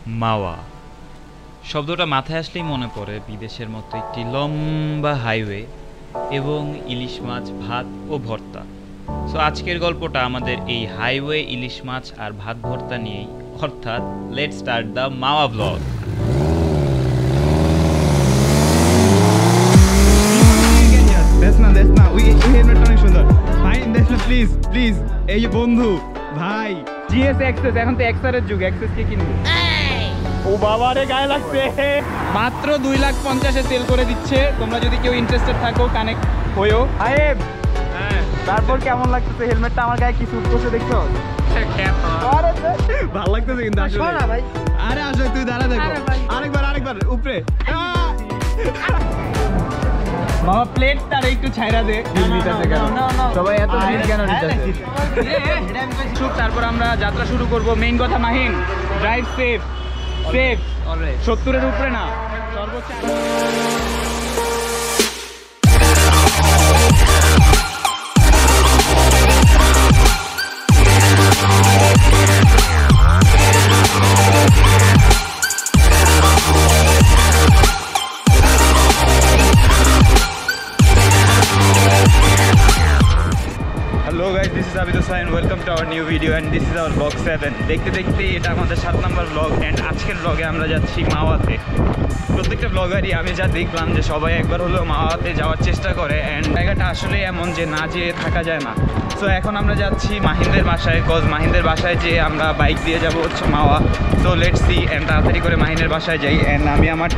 মাওয়া শব্দটা মাথায় আসলেই মনে পড়ে বিদেশের মতো একটি লম্বা হাইওয়ে এবং ইলিশ মাছ ভাত ও ভর্তা। সো আজকের গল্পটা আমাদের এই হাইওয়ে ইলিশ মাছ আর ভাত ভর্তা নিয়েই, অর্থাৎ let's start the Mawa blog. Please এই যে বন্ধু ভাই জিএস এক্সেস, এখন তো এক্সআর এর যুগ, এক্সেস কে কিনবো? ও বাবা রে, গায়ে লাগছে। মাত্র 2,50,000-এ সেল করে দিচ্ছে। তোমরা যদি কেউ ইন্টারেস্টেড থাকো কানেক্ট হইও। আয়েব, হ্যাঁ, তারপর কেমন লাগতেছে? হেলমেটটা আমার গায়ে কি স্যুট করছে দেখছো? ভালো লাগতেছে কিন্তু আসলে। ভাই আরে আসো, তুই দাঁড়া দেখো। আরেকবার উপরে। মামা প্লেটটা একটু ছাইরা দে। সবাই এত ভিড় কেন নিতেছে? তারপর আমরা যাত্রা শুরু করব। মেইন কথা, মাহিন ড্রাইভ সেফ 70-এর উপরে না, সর্বোচ্চ। Hello guys, this is Abid Hussain. Welcome to our new video and this is our vlog 7. দেখতে দেখতে এটা আমাদের 7 নম্বর vlog and আজকের vlog-এ আমরা যাচ্ছি মাওয়াতে। প্রত্যেকটা vloggerই আমি যা দেখলাম যে সবাই একবার হলেও মাওয়াতে যাওয়ার চেষ্টা করে and জায়গাটা আসলে এমন যে না যেয়ে থাকা যায় না। সো এখন আমরা যাচ্ছি মাহিনদের বাসায়, কজ মাহিনদের বাসায় যেয়ে আমরা বাইক দিয়ে যাবো হচ্ছে মাওয়া। সো লেটস সি, and তাড়াতাড়ি করে মাহিনের বাসায় যাই। and আমি আমার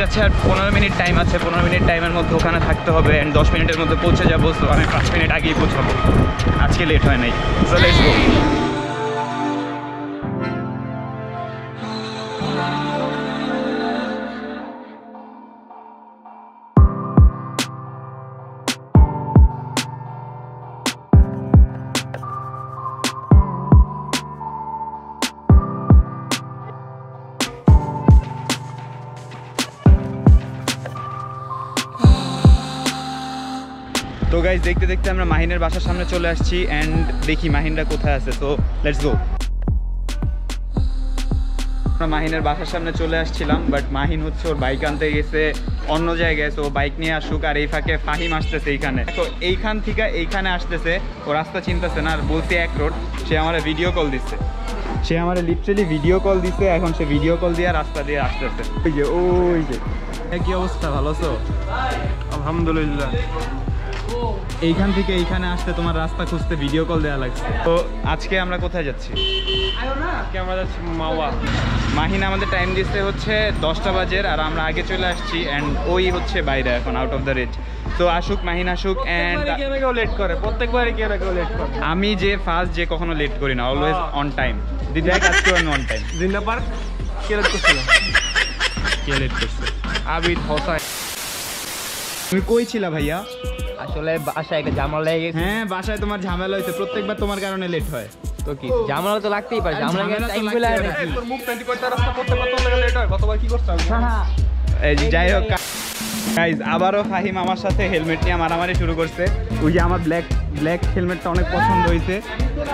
কাছে আর 15 মিনিট টাইম আছে। 15 মিনিট টাইমের মধ্যে ওখানে থাকতে হবে অ্যান্ড 10 মিনিটের মধ্যে পৌঁছে যাবো। সো আমি 5 মিনিট আগেই পৌঁছাবো, আজকে লেট হয় নাই। সো লেটস গো। তো গাইজ দেখতে দেখতে আমরা মাহিনের বাসার সামনে চলে আসছি অ্যান্ড দেখি মাহিনরা কোথায় আছে। তো লেটস গো। আমরা মাহিনের বাসার সামনে চলে আসছিলাম, বাট মাহিন হচ্ছে ওর বাইক আনতে গেছে অন্য জায়গায়। তো বাইক নিয়ে আসুক, আর এই ফাঁকে ফাহিম আসতেছে এইখানে। তো এইখান থেকে এইখানে আসতেছে, ও রাস্তা চিনতেছে না, আর বলছি এক রোড। সে আমার ভিডিও কল দিচ্ছে, লিটারালি ভিডিও কল দিচ্ছে। এখন সে ভিডিও কল দিয়ে রাস্তা দিয়ে আসতেছে। ওই যে কি অবস্থা, ভালো আছো? আলহামদুলিল্লাহ। এইখান থেকে এইখানে আসতে তোমার রাস্তা খুঁজতে ভিডিও কল দেওয়া লাগছে। তো আজকে আমরা কোথায় যাচ্ছি? আমরা যাচ্ছি মাওয়া। মাহিন আমাদের টাইম দিচ্ছে হচ্ছে 10টা বাজে, আর আমরা আগে চলে আসছি অ্যান্ড ওই হচ্ছে বাইরে এখন, আউট অফ দ্য রেঞ্জ। তো আসুক, মাহিন আসুক। অ্যান্ড লেট করে প্রত্যেকবারই লেট করে। আমি যে ফার্স্ট যে কখনো লেট করি না, অলওয়েজ অন টাইম। দিদি আজকে আমি অন টাইম। জিন্দা পার্ক কে লেট করছিল? আবিদ হোসাইন। তুমি কই ছিলা ভাইয়া? আসলে বাসায় একটা ঝামেলা লেগে গেছে। হ্যাঁ, বাসায় তোমার ঝামেলা হয়েছে, প্রত্যেকবার তোমার কারণে লেট হয়। তো কি ঝামেলা তো লাগতেই পারে, ঝামেলা টাইম বলে আর কি। তোর মুখ পেন্টি কয়টা রাস্তা প্রত্যেকবার তোর লাগা লেট হয়, কতবার কি করছ? এই যাই হোক গাইস, আবারও ফাহিম আমার সাথে হেলমেট নিয়ে মারামারি শুরু করছে। ওই যে আমার ব্ল্যাক হেলমেটটা অনেক পছন্দ হয়েছে,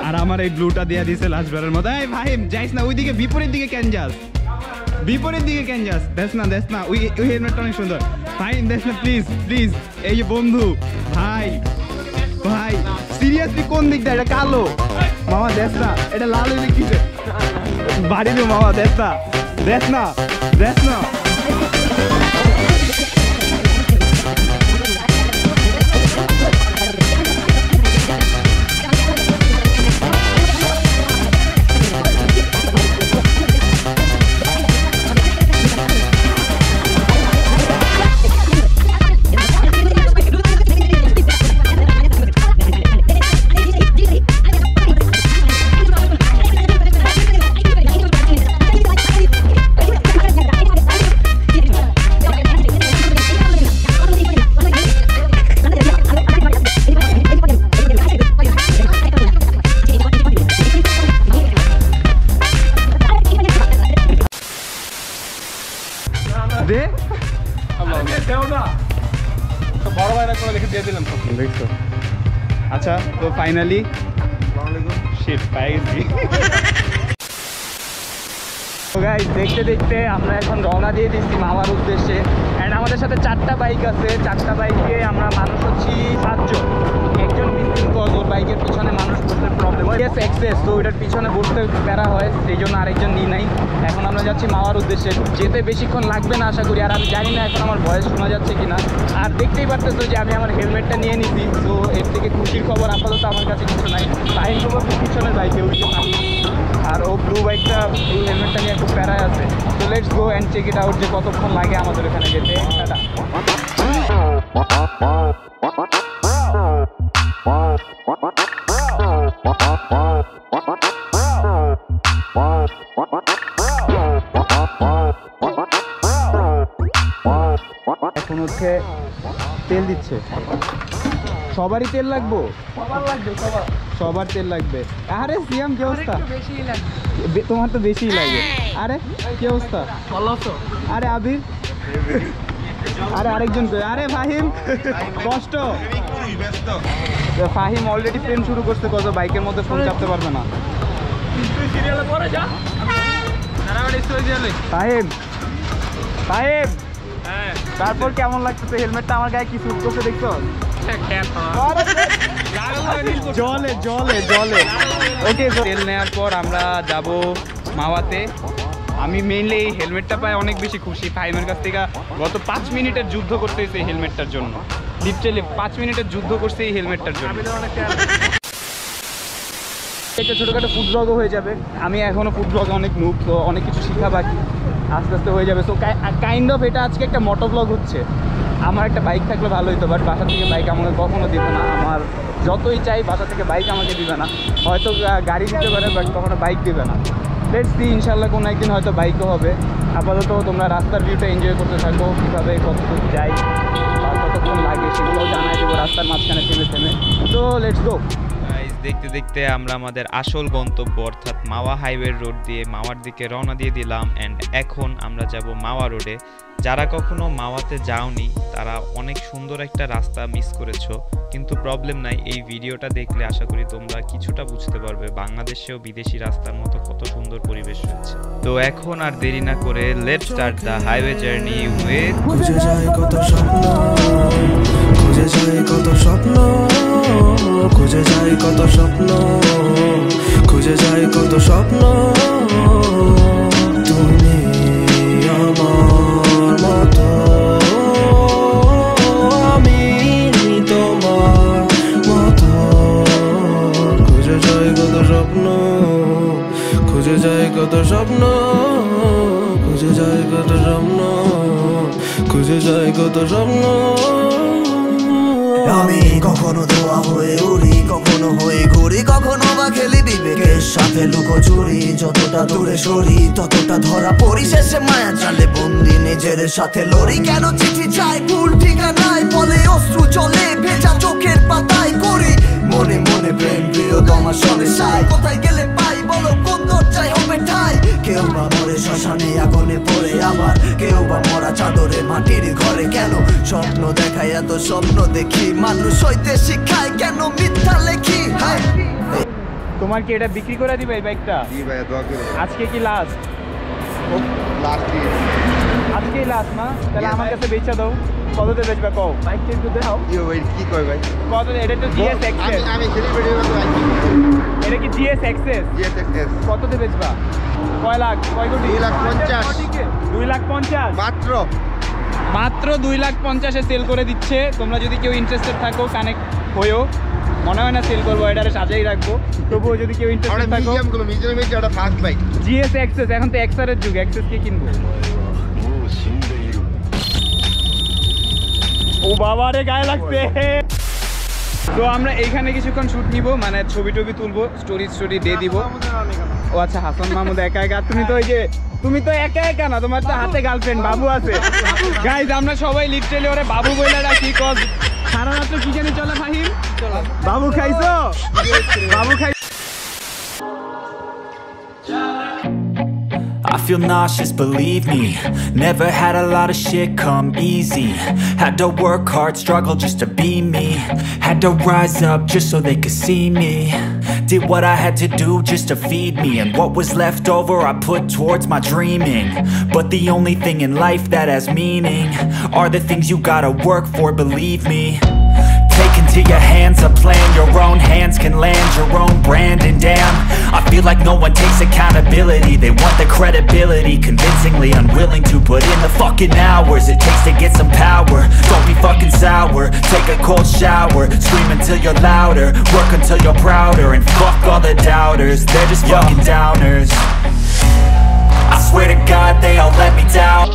আর আমার এই ব্লুটা দিয়ে দিয়েছে লাস্টবারের মতো। এই ফাহিম যাইস না ওইদিকে, বিপরীত দিকে কেন যাস? দেখ না ওই হেলমেটটা অনেক সুন্দর। ফাহিম দেখ না, প্লিজ এই যে বন্ধু ভাই সিরিয়াসলি কোন দিকটা? এটা কালো মামা, দেখ না এটা লাল হইলে কি বাড়ি দিও মামা। দেখ না দেখছো? আচ্ছা, তো ফাইনালি শিট পাই গেছি। তো গাইস দেখতে দেখতে আমরা এখন রওনা দিয়ে দিচ্ছি মাওয়ার উদ্দেশ্যে। অ্যান্ড আমাদের সাথে 4টা বাইক আছে, 4টা বাইকে আমরা মানুষ হচ্ছি 7 জন। একজন মিসিং কজ, ওর বাইকের পিছনে মানুষ বসতে প্রবলেম হয়, এক্সেস, তো ওইটার পিছনে বসতে প্যারা হয়, সেই জন্য আরেকজন নিই নাই। এখন আমরা যাচ্ছি মাওয়ার উদ্দেশ্যে, যেতে বেশিক্ষণ লাগবে না আশা করি। আর আমি জানি না এখন আমার ভয়েস শোনা যাচ্ছে কিনা। আর দেখতেই পারতেছো যে আমি আমার হেলমেটটা নিয়ে নিছি, তো এর থেকে খুশির খবর আপাতত আমার কাছে কিছু নাই। ফাহিম খবর পিছনের বাইকে উঠছে ফাহিম, আর ও ব্লু বাইকটা এই হেলমেটটা নিয়ে খুব প্যারায় আছে। তো let's go and check it out যে কতক্ষণ লাগে আমাদের এখানে যেতে। টাটা। এখন হচ্ছে তেল দিচ্ছে, সবারই তেল লাগবো, সবার তেল লাগবে। আরে সিয়াম কি অবস্থা? তোমার তো বেশি লাগে। আরে কি অবস্থা? আরে আবির, আরে আরেকজন, আরে ফাহিম কষ্ট। ফাহিম অলরেডি প্রেম শুরু করছে, কত বাইকের মধ্যে ফোন চাপতে পারবে না। ফাহিম, ফাহিম তারপর কেমন লাগতেছে? হেলমেটটা আমার গায়ে কি স্যুট করছে দেখছো? জলে জলে জলে। ওকে, তেল নেওয়ার পর আমরা যাব মাওয়াতে। আমি মেইনলি এই হেলমেটটা পাই অনেক বেশি খুশি। ফাহিমের কাছ থেকে গত 5 মিনিটের যুদ্ধ করতে হয়েছে এই হেলমেটটার জন্য, লিটারালি 5 মিনিটের যুদ্ধ করছে এই হেলমেটটার জন্য। একটা ছোটোখাটো ফুড ব্লগও হয়ে যাবে। আমি এখনও ফুড ব্লগে অনেক নুব, তো অনেক কিছু শিখা বাকি, আস্তে আস্তে হয়ে যাবে। সো কাইন্ড অফ এটা আজকে একটা মোটো ব্লগ হচ্ছে। আমার একটা বাইক থাকলে ভালো হতো, বাট বাসা থেকে বাইক আমাকে কখনো দিবে না। আমার যতই চাই বাসা থেকে বাইক আমাকে দিবে না। হয়তো গাড়ি দিতে পারে, বাট কখনো বাইক দিবে না। লেটস সি, ইনশাল্লাহ কোনো একদিন হয়তো বাইকও হবে। আপাতত তোমরা রাস্তার ভিউটা এনজয় করতে থাকো, কীভাবে কতটুকু যাই বা কতক্ষণ লাগে সেগুলোও জানাই দেবো রাস্তার মাঝখানে থেমে থেমে। তো লেটস গো। দেখতে দেখতে আমরা আমাদের আসল গন্তব্য অর্থাৎ মাওয়া হাইওয়ে রোড দিয়ে মাওয়ার দিকে রওনা দিয়ে দিলাম। অ্যান্ড এখন আমরা যাব মাওয়া রোডে। যারা কখনো মাওয়াতে যাওনি তারা অনেক সুন্দর একটা রাস্তা মিস করেছো, কিন্তু প্রবলেম নাই, এই ভিডিওটা দেখলে আশা করি তোমরা কিছুটা বুঝতে পারবে বাংলাদেশেও বিদেশি রাস্তার মতো কত সুন্দর পরিবেশ রয়েছে। তো এখন আর দেরি না করে let's start the highway journey with খুঁজে যায় কত স্বপ্ন, খুঁজে যায় কত স্বপ্ন, খুঁজে যায় কত স্বপ্ন, খুঁজে যায় কত স্বপ্ন। তুমি আমার মতো, আমি তোমার মতো। খুঁজে যায় কত স্বপ্ন, খুঁজে যায় কত স্বপ্ন, খুঁজে যায় কত স্বপ্ন, খুঁজে যায় কত স্বপ্ন। আমি কখনো ধোয়া হয়ে উড়ি, কখনো হয়ে ঘুরি, কখনো বা খেলি বিবেকের সাথে লুকোচুরি। যতটা দূরে সরি ততটা ধরা পড়ি, শেষে মায়া জালে বন্দি নিজের সাথে লড়ি। কেন চিঠি চাই ভুল ঠিকানায়, বলে অশ্রু চলে ভেজা চোখের পাতায় করি। মনে মনে প্রেম প্রিয় তোমার সবে সাই, কোথায় গেলে পাই বলো কোন দরজায় হবে ঠাই। কেউ বা মরে শ্মশানে আগুনে পড়ে, আবার কেউ বা মরা চাদরে মাটির ঘরে। কেন স্বপ্ন দেখায় এত স্বপ্ন দেখি, মানুষ হইতে শিখায় কেন মিথ্যা লেখি। তোমার কি এটা বিক্রি করে দিবে এই বাইকটা? আজকে কি লাস্ট? আজকেই লাস্ট না? তাহলে আমার কাছে বেচা দাও। কততে বেচবে কও? বাইকটা একটু দেখাও। কি কই ভাই? কত? এটা তো জিএস এক্সেস। আমি সেলিব্রিটি মতো বাইক। এটা কি জিএস এক্সেস? জিএস এক্সএস কততে বেচবা? কয় লাখ? কয় কোটি? 2,50,000 2,50,000 মাত্র। মাত্র 2,50,000-এ সেল করে দিচ্ছে। তোমরা যদি কেউ ইন্টারেস্টেড থাকো কানেক্ট হইও। মনে হয় না সেল করবো, এটারে সাজাই রাখবো। তবুও যদি কেউ ইন্টারেস্টেড থাকো, মিউজিয়ামে একটা ফাস্ট বাইক জিএস এক্সেস। এখন তো এক্সআরের যুগ, এক্সেস কে কিনবো? ও বাবা রে, গায়ে লাগছে। তো আমরা এইখানে কিছুক্ষণ শুট নিব, মানে ছবি টবি তুলবো, স্টোরি দিয়ে দিব। ও আচ্ছা, হাসান মাহমুদ একা একা? তুমি তো ওই যে, তুমি তো একা একা না, তোমার তো হাতে গার্লফ্রেন্ড বাবু আছে। গাইজ আমরা সবাই লিটারালি ওরে বাবু বলে রাখি, কজ সারা রাত্র কি জানি চলে। ফাহিম বাবু খাইছো? বাবু খাই। I feel nauseous, believe me. Never had a lot of shit come easy. Had to work hard, struggle just to be me. Had to rise up just so they could see me. Did what I had to do just to feed me, and what was left over I put towards my dreaming. But the only thing in life that has meaning are the things you gotta work for, believe me. Take into your hands a plan, your own hands can land your own brand. And damn, I feel like no one takes accountability. They want the credibility, convincingly unwilling to put in the fucking hours it takes to get some power. Don't be fucking sour, take a cold shower, scream until you're louder, work until you're prouder, and fuck all the doubters, they're just fucking downers. I swear to God they all let me down.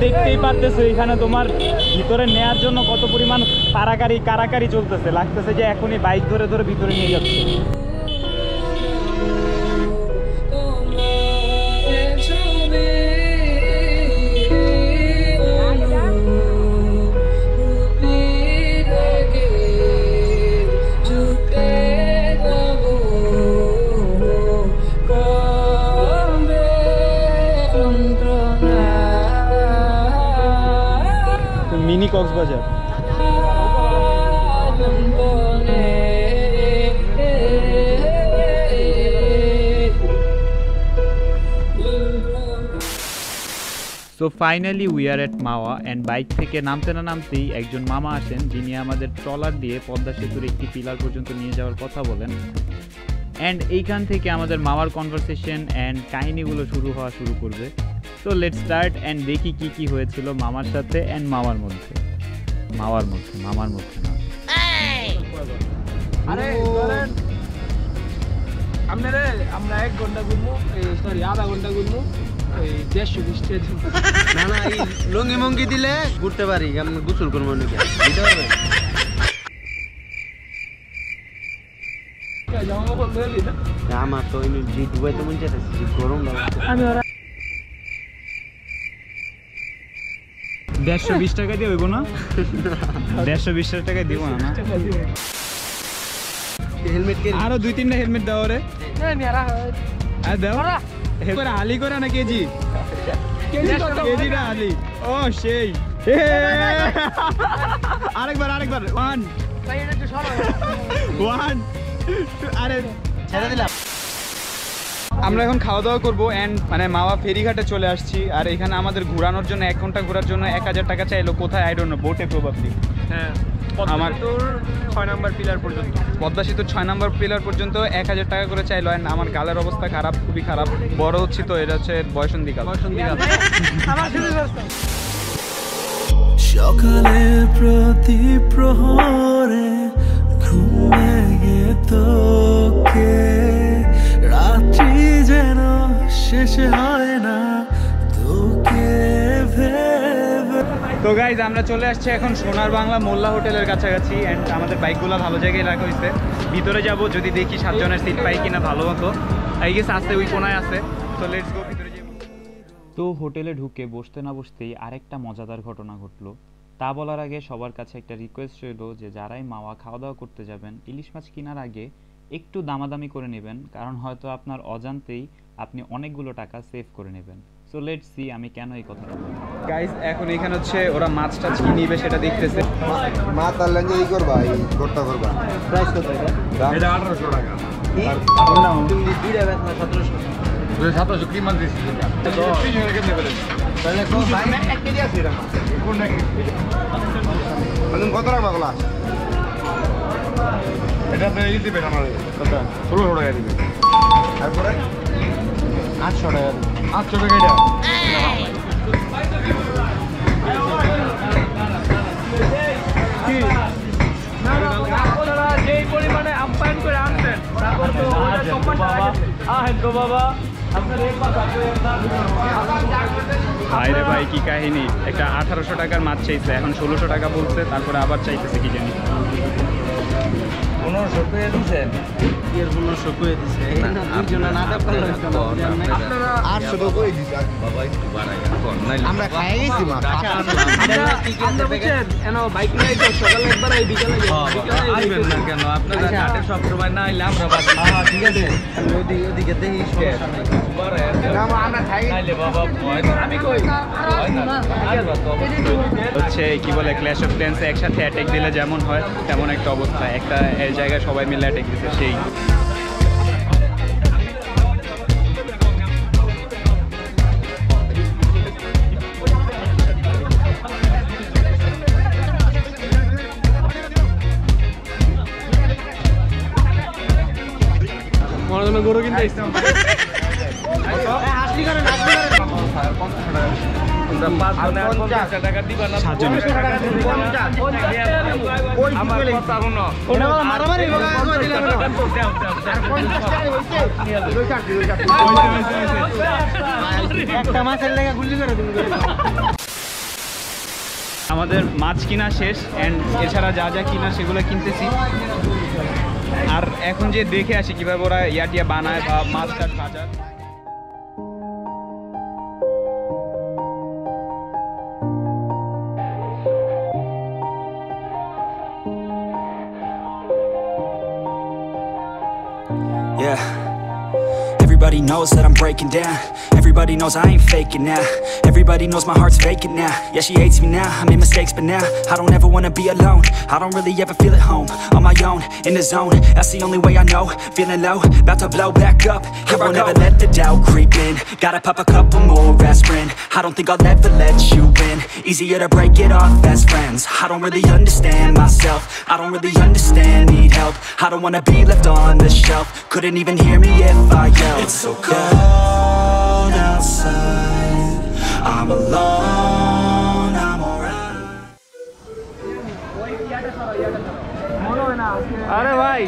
দেখতেই পারতেছো এখানে তোমার ভিতরে নেয়ার জন্য কত পরিমাণ কারাকারি চলতেছে, লাগতেছে যে এখনই বাইক ধরে ধরে ভিতরে নিয়ে যাচ্ছে। Mini Cox's Bazar. So finally we are at Mawa and bike থেকে নামতে না নামতেই একজন মামা আসেন, যিনি আমাদের ট্রলার দিয়ে পদ্মা সেতুর একটি পিলার পর্যন্ত নিয়ে যাওয়ার কথা বলেন। অ্যান্ড এইখান থেকে আমাদের মামার কনভারসেশন অ্যান্ড কাহিনিগুলো শুরু করবে। সো লেটস স্টার্ট অ্যান্ড দেখি কি হয়েছিল মামার সাথে অ্যান্ড মামার মধ্যে না। আরে ধরেন আমরা 1 ঘন্টা ঘুরবো, সরি আধা ঘন্টা ঘুরবো, ওই 120 টাকা না না, এই লঙ্গি মঙ্গি দিলে ঘুরতে পারি, আমরা গোসল করবো নাকি দিতে পারবে? আমার তো দুবাই তো মন চাইতেছি, গরম লাগছে। আমি ওরা 120 টাকা দিয়ে হইব না? 120 টাকা দিব না। হেলমেট কে আরো 2-3টা হেলমেট দাও রে। দাও করে হালি করে না কেজি না হালি। ও সেই আরেকবার 1 আরে ছেড়ে দিলাম। আমরা এখন খাওয়া দাওয়া করবো অ্যান্ড মানে মাওয়া ফেরিঘাটে চলে আসছি। আর এখানে আমাদের ঘোরানোর জন্য 1 ঘন্টা ঘোরার জন্য 1000 টাকা চাইলো। কোথায় আই ডোন্ট নো, বোটে প্রবাবলি। হ্যাঁ, আমার তোর 6 নাম্বার পিলার পর্যন্ত, পদ্মা সেতুর 6 নম্বর পিলার পর্যন্ত 1000 টাকা করে চাইলো। অ্যান্ড আমার গালের অবস্থা খারাপ, খুবই খারাপ। বড় হচ্ছি তো, এটা হচ্ছে বয়সন্ধিকাল। সকালের প্রতি প্রহরে ঘুম ভেঙে তোকে, রাত্রি যেন শেষ হয় না তোকে ভেবে। তো গাইজ আমরা চলে আসছি এখন সোনার বাংলা মোল্লা হোটেলের কাছাকাছি। অ্যান্ড আমাদের বাইকগুলো ভালো জায়গায় রাখা হয়েছে। ভিতরে যাব, যদি দেখি 7 জনের সিট পাই কিনা ভালো মতো। আই গেস আসতে ওই কোনায় আছে। তো লেটস গো, ভিতরে যাবো। তো হোটেলে ঢুকে বসতে না বসতেই আরেকটা মজাদার ঘটনা ঘটলো। তা বলার আগে সবার কাছে একটা রিকোয়েস্ট রইল যে যারাই মাওয়া খাওয়া দাওয়া করতে যাবেন, ইলিশ মাছ কেনার আগে একটু দামাদামি করে নেবেন, কারণ হয়তো আপনার অজান্তেই আপনি অনেকগুলো টাকা সেভ করে নেবেন। সো লেটস সি আমি কেন এই কথাটা বলি। গাইস এখন এখানে হচ্ছে ওরা মাছ টাছ কি নিবে সেটা দেখতেছে। মাছ আনলেন যে ই করবা, এই ভর্তা করবা। প্রাইস কত এটা? এটা 1800 টাকা। কি? তুমি দুইটা বেচনা 1700। 1700 কি মাছ দিছিস এটা? তো 300 টাকা কেমনে করে? তাহলে কত ভাই? 1 কেজি আছে এটা মাছ। কোন এক কেজি? মানে কত টাকা গ্লাস? এটা তো এই দিবে আমারে। কত? 1600 টাকা দিবে। তারপরে 800 টাকা। 800 টাকা এটা। আপনারা যেই পরিমাণে আপ্যায়ন করে আনছেন তারপর তো ওটা সম্মানটা রাখেন। আহেন তো বাবা আপনার এক কথা ভাই রে ভাই কি কাহিনী, একটা 1800 টাকার মাছ চাইছে, এখন 1600 টাকা বলছে, তারপরে আবার চাইতেছে কি জানি। 1500 করে দিছেন। এর 1500 করে দিছে। এই না দুইজনে না দেব পারলো আপনারা 800 তো কই দিছ বাবা একটু বাড়াই এখন নাইলে আমরা খাই গেছি মাছ। আমরা বুঝছেন এন বাইক নিয়ে তো সকালে একবার এই বিকালে আসবেন না কেন? আপনারা ঘাটে সব সময় না আইলে আমরা বাকি। হ্যাঁ ঠিক আছে। ওদিকে দেখি সমস্যা নাই। না আমরা খাই নাইলে বাবা ভয় না। আমি কই ভয় না। আসবা তো অবশ্যই। হচ্ছে কি বলে ক্ল্যাশ অফ ক্ল্যান্সে একসাথে অ্যাটাক দিলে যেমন হয় তেমন একটা অবস্থা, একটা এই জায়গায় সবাই মিলে অ্যাটাক দিচ্ছে সেই। আমার জন্য গরু কিনতে আইছি। টাকা দিবা না। সাতজনের। আমার কথা শুনো। ওটা মারামারি একটা মাছের লেগে গুলি করে তুমি। আমাদের মাছ কিনা শেষ অ্যান্ড এছাড়া যা যা কিনা সেগুলো কিনতেছি। আর এখন যে দেখে আসি কিভাবে ওরা ইয়াটিয়া বানায় বা মাছ টাছ ভাজা। Yeah. Everybody knows that I'm breaking down. Everybody knows I ain't faking now. Everybody knows my heart's vacant now. Yeah, she hates me now, I made mistakes but now I don't ever wanna be alone. I don't really ever feel at home. On my own, in the zone, that's the only way I know. Feeling low, about to blow back up. Here I never let the doubt creep in. Gotta pop a couple more aspirin. I don't think I'll ever let you in. Easier to break it off best friends. I don't really understand myself. I don't really understand, need help. I don't wanna be left on the shelf. Couldn't even hear me if I yelled. It's so cold outside, I'm alone, I'm alright. আরে ভাই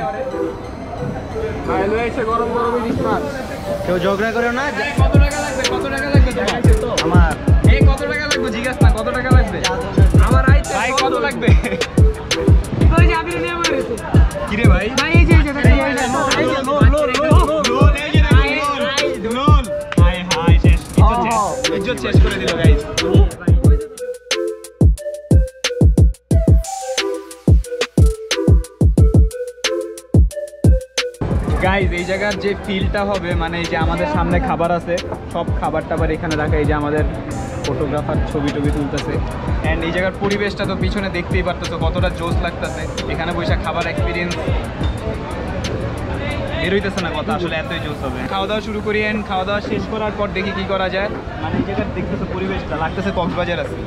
ভাই লয়ে এসে গরম গরম ইলিশ মাছ। কেউ ঝগড়া করে না। কত টাকা লাগবে? কত টাকা লাগবে তোমার? আমার এই কত টাকা লাগবে জিজ্ঞাস না, কত টাকা লাগবে? আমার আইতে ভাই কত লাগবে? ওই যে আমি নিয়ে বলে দিছি। কি রে ভাই? ভাই এই যে এই যে এই যে লোল এই যে লোল। হাই হাই শেষ। ইজ্জত শেষ করে দিল গাইস। গাইজ এই জায়গার যে ফিলটা হবে মানে এই যে আমাদের সামনে খাবার আছে, সব খাবার টাবার এখানে রাখা, এই যে আমাদের ফটোগ্রাফার ছবি টবি তুলতেছে অ্যান্ড এই জায়গার পরিবেশটা তো পিছনে দেখতেই পারতেছো কতটা জোস লাগতেছে। এখানে বসে খাবার এক্সপিরিয়েন্স বের হইতেছে না কথা, আসলে এতই জোস হবে। খাওয়া দাওয়া শুরু করি অ্যান্ড খাওয়া দাওয়া শেষ করার পর দেখি কি করা যায়। মানে এই জায়গার দেখতেছো পরিবেশটা লাগতেছে কক্সবাজার আছে,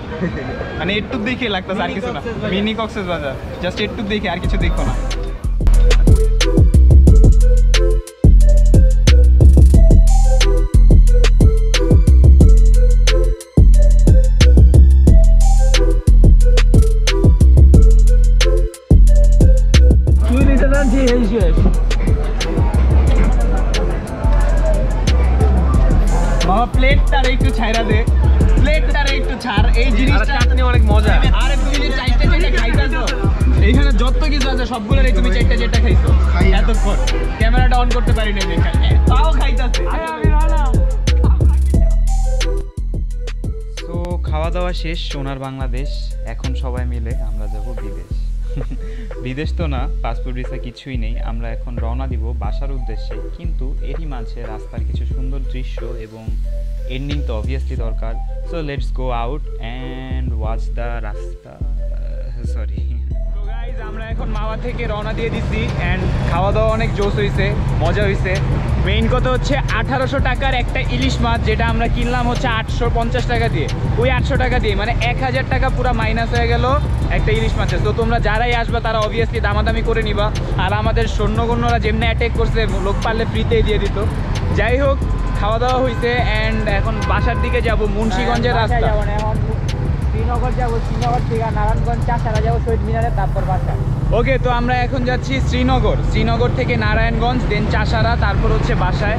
মানে একটু দেখে লাগতেছে আর কিছু না, মিনি কক্সবাজার, জাস্ট একটু দেখে আর কিছু দেখো না। বাবা প্লেটটারে একটু ছাইরা দে, প্লেটটারে একটু ছাড়, এই জিনিসটা অনেক মজা। আরে তুমি যে চারটা যেটা খাইতাছো এইখানে যত কিছু আছে সবগুলোরই তুমি চারটা যেটা খাইছো এতক্ষণ, ক্যামেরাটা অন করতে পারি না দেখা তাও খাইতাছে। তো খাওয়া দাওয়া শেষ সোনার বাংলাদেশ, এখন সবাই মিলে আমরা যাব বিদেশ। বিদেশ তো না, পাসপোর্ট ভিসা কিছুই নেই, আমরা এখন রওনা দিব বাসার উদ্দেশ্যে। কিন্তু এরই মাঝে রাস্তার কিছু সুন্দর দৃশ্য এবং এন্ডিং তো অবভিয়াসলি দরকার। So let's go out and watch the রাস্তা, সরি। তো গাইজ আমরা এখন মাওয়া থেকে রওনা দিয়ে দিচ্ছি অ্যান্ড খাওয়া দাওয়া অনেক জোশ হয়েছে, মজা হয়েছে। মেইন কথা হচ্ছে 1800 টাকার একটা ইলিশ মাছ, যেটা আমরা কিনলাম হচ্ছে 850 টাকা দিয়ে। ওই 800 টাকা দিয়ে মানে 1000 টাকা পুরো মাইনাস হয়ে গেল একটা ইলিশ মাছের। তো তোমরা যারাই আসবা তারা অবভিয়াসলি দামাদামি করে নিবা। আর আমাদের সৈন্যগণ্যরা যেমনি অ্যাটেক করছে, লোক পারলে ফ্রিতেই দিয়ে দিত। যাই হোক, খাওয়া দাওয়া হয়েছে অ্যান্ড এখন বাসার দিকে যাব। মুন্সিগঞ্জের রাস্তা, এখন শ্রীনগর যাবো, শ্রীনগর থেকে নারায়ণগঞ্জ চাষারা যাবো শহীদ মিনারে, তারপর বাসা। ওকে, তো আমরা এখন যাচ্ছি শ্রীনগর থেকে নারায়ণগঞ্জ, দেন চাষারা, তারপর হচ্ছে বাসায়,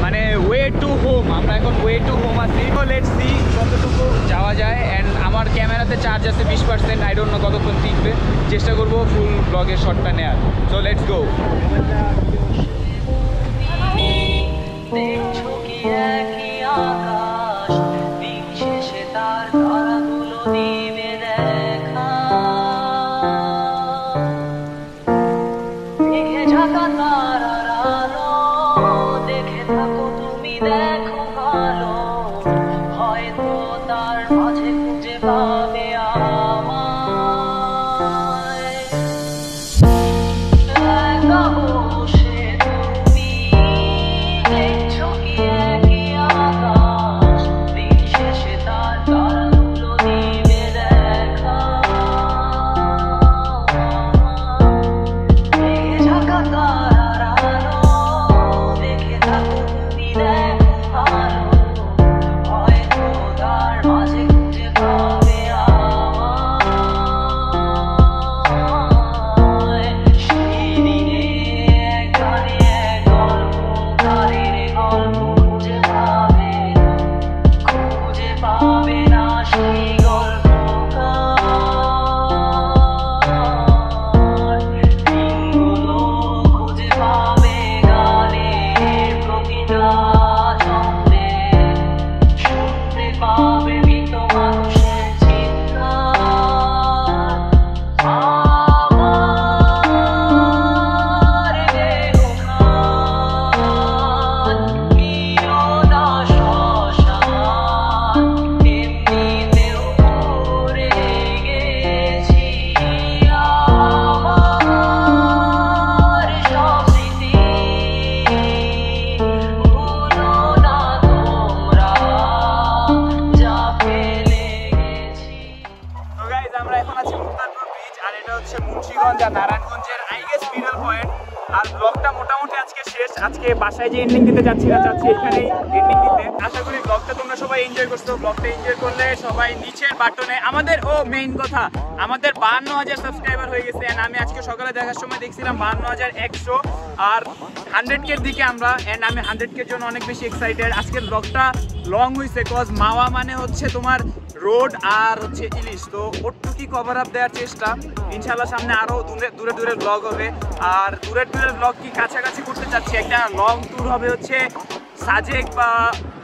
মানে ওয়ে টু হোম। আমরা এখন ওয়ে টু হোম আছি। লেটস সি কতটুকু যাওয়া যায়। অ্যান্ড আমার ক্যামেরাতে চার্জ আছে 20%, আই ডোন্ট নো কতক্ষণ টিকবে। চেষ্টা করবো ফুল ব্লগের শটটা নেওয়ার। So let's go. মুন্সিগঞ্জ আর নারায়ণগঞ্জের আই গেস মিডল পয়েন্ট। আর ব্লগটা মোটামুটি আজকে শেষ। আজকে বাসায় যে এন্ডিং দিতে চাচ্ছি এখানেই এন্ডিং দিতে। আশা করি ব্লগটা তোমরা সবাই এনজয় করছো। ব্লগটা এনজয় করলে সবাই নিচের বাটনে আমাদের মেইন কথা, আমাদের 52,000 সাবস্ক্রাইবার হয়ে গেছে। এন্ড আমি আজকে সকালে দেখার সময় দেখছিলাম 52,100 আর 100K এর দিকে আমরা। এন্ড আমি 100K এর জন্য অনেক বেশি এক্সাইটেড। আজকের ব্লগটা লং হয়েছে কজ মাওয়া মানে হচ্ছে তোমার রোড আর হচ্ছে ইলিশ, তো ওটুকি কভার আপ দেওয়ার চেষ্টা। ইনশাল্লাহ সামনে আরো দূরে দূরে ব্লগ হবে। আর দূরের ব্লগ কি কাছাকাছি করতে চাচ্ছি, একটা লং ট্যুর হবে হচ্ছে সাজেক বা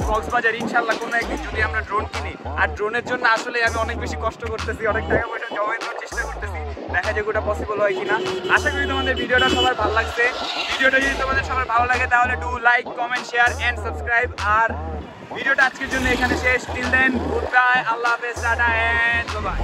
কক্সবাজার ইনশাল্লাহ কোনো একদিন, যদি আমরা ড্রোন কিনি। আর ড্রোনের জন্য আসলে আমি অনেক বেশি কষ্ট করতেছি, অনেক টাকা পয়সা জমাই দেওয়ার চেষ্টা করতেছি। দেখা যাক ওটা পসিবল হয় কিনা। আশা করি তোমাদের ভিডিওটা সবার ভালো লাগছে। ভিডিওটা যদি তোমাদের সবার ভালো লাগে তাহলে do like, comment, share and subscribe. আর ভিডিওটা আজকের জন্য এখানে শেষ। টিল দেন গুড বাই, আল্লাহ হাফেজ, টাটা এন্ড বাই।